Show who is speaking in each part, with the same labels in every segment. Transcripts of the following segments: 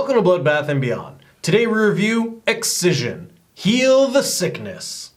Speaker 1: Welcome to Bloodbath and Beyond. Today we review Excision, Heal the Sickness.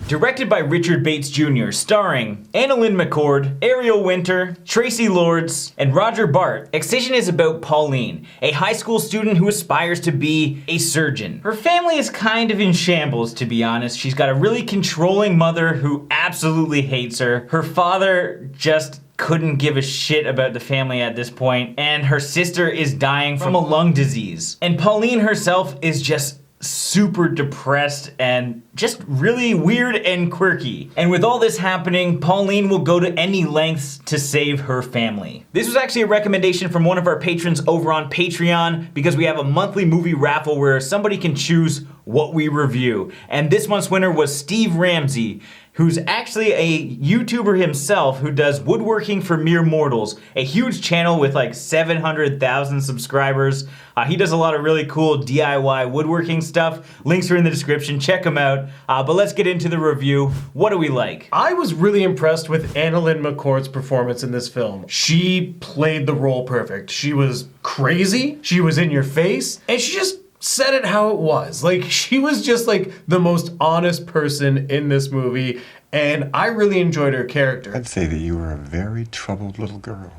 Speaker 2: Directed by Richard Bates Jr., starring AnnaLynne McCord, Ariel Winter, Traci Lords, and Roger Bart, Excision is about Pauline, a high school student who aspires to be a surgeon. Her family is kind of in shambles, to be honest. She's got a really controlling mother who absolutely hates her. Her father just couldn't give a shit about the family at this point, and her sister is dying from a lung disease. And Pauline herself is just super depressed and just really weird and quirky. And with all this happening, Pauline will go to any lengths to save her family. This was actually a recommendation from one of our patrons over on Patreon, because we have a monthly movie raffle where somebody can choose what we review. And this month's winner was Steve Ramsey, who's actually a YouTuber himself who does woodworking for mere mortals, a huge channel with like 700,000 subscribers. He does a lot of really cool DIY woodworking stuff. Links are in the description, check him out. But let's get into the review. What do we like?
Speaker 1: I was really impressed with AnnaLynne McCord's performance in this film. She played the role perfect. She was crazy, she was in your face, and she just said it how it was. Like, she was just like the most honest person in this movie, and I really enjoyed her character.
Speaker 3: I'd say that you were a very troubled little girl.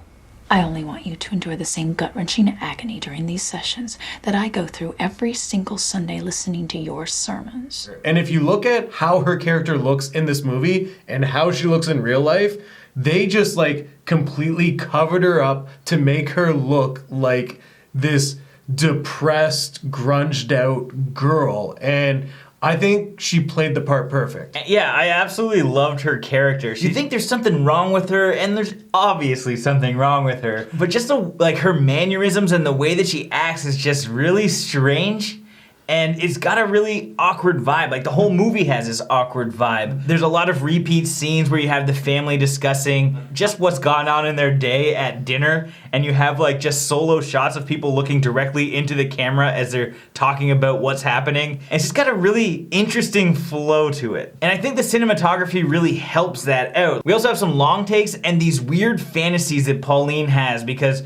Speaker 4: I only want you to endure the same gut-wrenching agony during these sessions that I go through every single Sunday listening to your sermons.
Speaker 1: And if you look at how her character looks in this movie and how she looks in real life, they just like completely covered her up to make her look like this depressed, grunged out girl, and I think she played the part perfect.
Speaker 2: Yeah, I absolutely loved her character. You think there's something wrong with her, and there's obviously something wrong with her, but just like her mannerisms and the way that she acts is just really strange. And it's got a really awkward vibe. Like, the whole movie has this awkward vibe. There's a lot of repeat scenes where you have the family discussing just what's gone on in their day at dinner, and you have like just solo shots of people looking directly into the camera as they're talking about what's happening. And it's just got a really interesting flow to it. And I think the cinematography really helps that out. We also have some long takes and these weird fantasies that Pauline has, because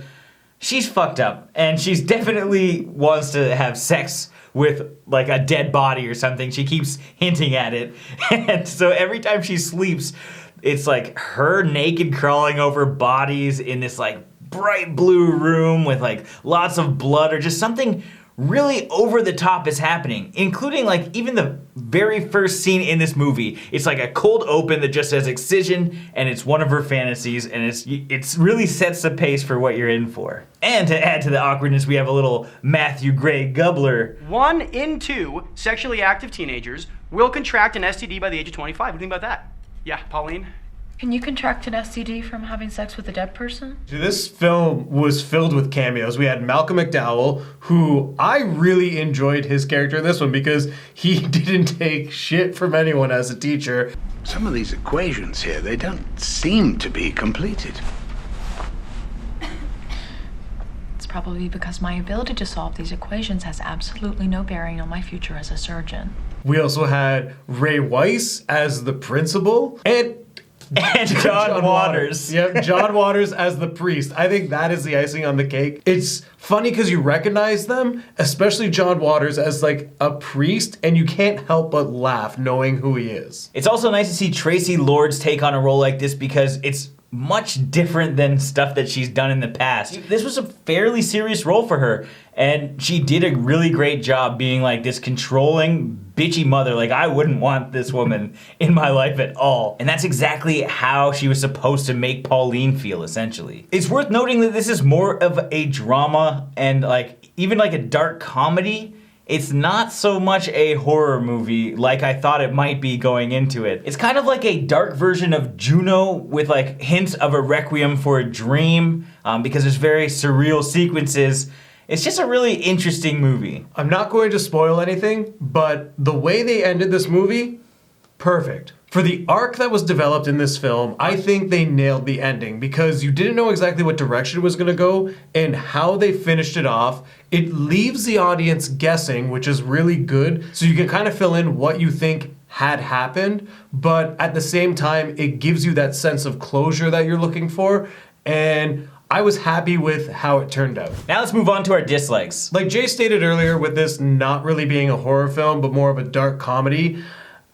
Speaker 2: she's fucked up and she's definitely wants to have sex with like a dead body or something. She keeps hinting at it. And so every time she sleeps, it's like her naked crawling over bodies in this like bright blue room with like lots of blood, or just something really over the top is happening, including like even the very first scene in this movie. It's like a cold open that just says Excision, and it's one of her fantasies, and it's really sets the pace for what you're in for. And to add to the awkwardness, we have a little Matthew Gray Gubbler.
Speaker 5: 1 in 2 sexually active teenagers will contract an STD by the age of 25. What do you think about that? Yeah, Pauline?
Speaker 6: Can you contract an STD from having sex with a dead person?
Speaker 1: This film was filled with cameos. We had Malcolm McDowell, who I really enjoyed his character in this one because he didn't take shit from anyone as a teacher.
Speaker 7: Some of these equations here, they don't seem to be completed.
Speaker 6: It's probably because my ability to solve these equations has absolutely no bearing on my future as a surgeon.
Speaker 1: We also had Ray Weiss as the principal, and
Speaker 2: John Waters.
Speaker 1: Yep, John Waters as the priest. I think that is the icing on the cake. It's funny because you recognize them, especially John Waters as like a priest, and you can't help but laugh knowing who he is.
Speaker 2: It's also nice to see Traci Lords take on a role like this, because it's much different than stuff that she's done in the past. This was a fairly serious role for her, and she did a really great job being like this controlling, bitchy mother. Like, I wouldn't want this woman in my life at all. And that's exactly how she was supposed to make Pauline feel, essentially. It's worth noting that this is more of a drama and like even like a dark comedy. It's not so much a horror movie like I thought it might be going into it. It's kind of like a dark version of Juno with like hints of a Requiem for a Dream, because there's very surreal sequences. It's just a really interesting movie.
Speaker 1: I'm not going to spoil anything, but the way they ended this movie, perfect. For the arc that was developed in this film, I think they nailed the ending, because you didn't know exactly what direction it was going to go, and how they finished it off. It leaves the audience guessing, which is really good, so you can kind of fill in what you think had happened, but at the same time, it gives you that sense of closure that you're looking for. And I was happy with how it turned out.
Speaker 2: Now let's move on to our dislikes.
Speaker 1: Like Jay stated earlier, with this not really being a horror film, but more of a dark comedy,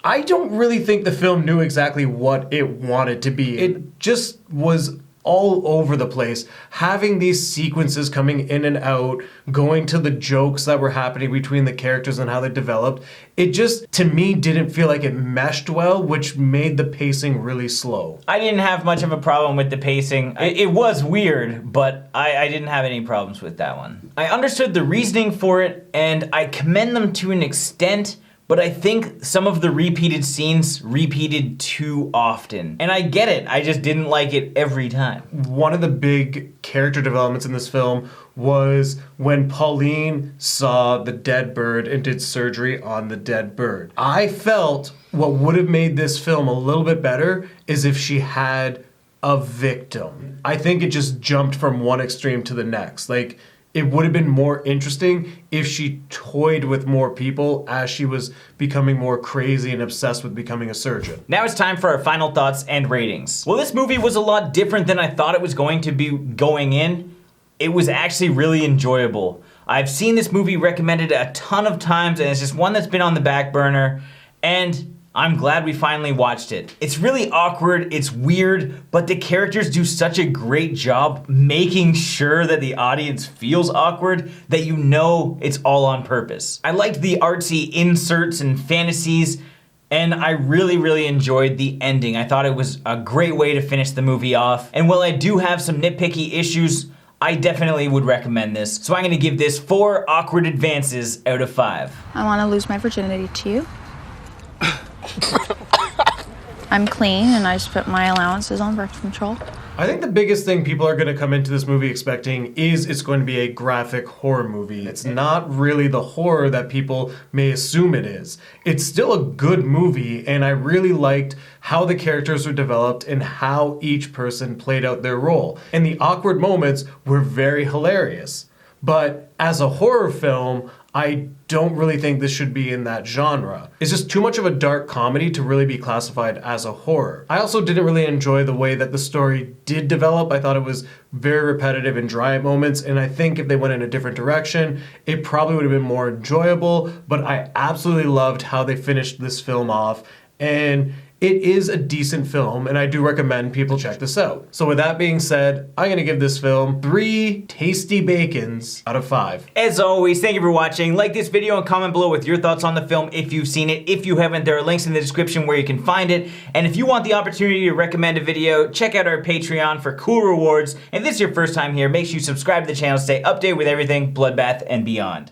Speaker 1: I don't really think the film knew exactly what it wanted to be. It just was all over the place, having these sequences coming in and out, going to the jokes that were happening between the characters and how they developed. It just, to me, didn't feel like it meshed well, which made the pacing really slow.
Speaker 2: I didn't have much of a problem with the pacing. It was weird, but I didn't have any problems with that one. I understood the reasoning for it, and I commend them to an extent, but I think some of the repeated scenes repeated too often. And I get it, I just didn't like it every time.
Speaker 1: One of the big character developments in this film was when Pauline saw the dead bird and did surgery on the dead bird. I felt what would have made this film a little bit better is if she had a victim. I think it just jumped from one extreme to the next. Like, it would have been more interesting if she toyed with more people as she was becoming more crazy and obsessed with becoming a surgeon.
Speaker 2: Now it's time for our final thoughts and ratings. Well, this movie was a lot different than I thought it was going to be going in. It was actually really enjoyable. I've seen this movie recommended a ton of times, and it's just one that's been on the back burner, and I'm glad we finally watched it. It's really awkward, it's weird, but the characters do such a great job making sure that the audience feels awkward that you know it's all on purpose. I liked the artsy inserts and fantasies, and I really enjoyed the ending. I thought it was a great way to finish the movie off. And while I do have some nitpicky issues, I definitely would recommend this. So I'm gonna give this 4 awkward advances out of 5.
Speaker 8: I want to lose my virginity to you. I'm clean and I just put my allowances on birth control.
Speaker 1: I think the biggest thing people are going to come into this movie expecting is it's going to be a graphic horror movie. It's not really the horror that people may assume it is. It's still a good movie, and I really liked how the characters were developed and how each person played out their role. And the awkward moments were very hilarious. But as a horror film, I don't really think this should be in that genre. It's just too much of a dark comedy to really be classified as a horror. I also didn't really enjoy the way that the story did develop. I thought it was very repetitive and dry at moments, and I think if they went in a different direction, it probably would have been more enjoyable, but I absolutely loved how they finished this film off, and it is a decent film, and I do recommend people check this out. So with that being said, I'm gonna give this film 3 tasty bacons out of 5.
Speaker 2: As always, thank you for watching. Like this video and comment below with your thoughts on the film if you've seen it. If you haven't, there are links in the description where you can find it. And if you want the opportunity to recommend a video, check out our Patreon for cool rewards. And if this is your first time here, make sure you subscribe to the channel to stay updated with everything Bloodbath and beyond.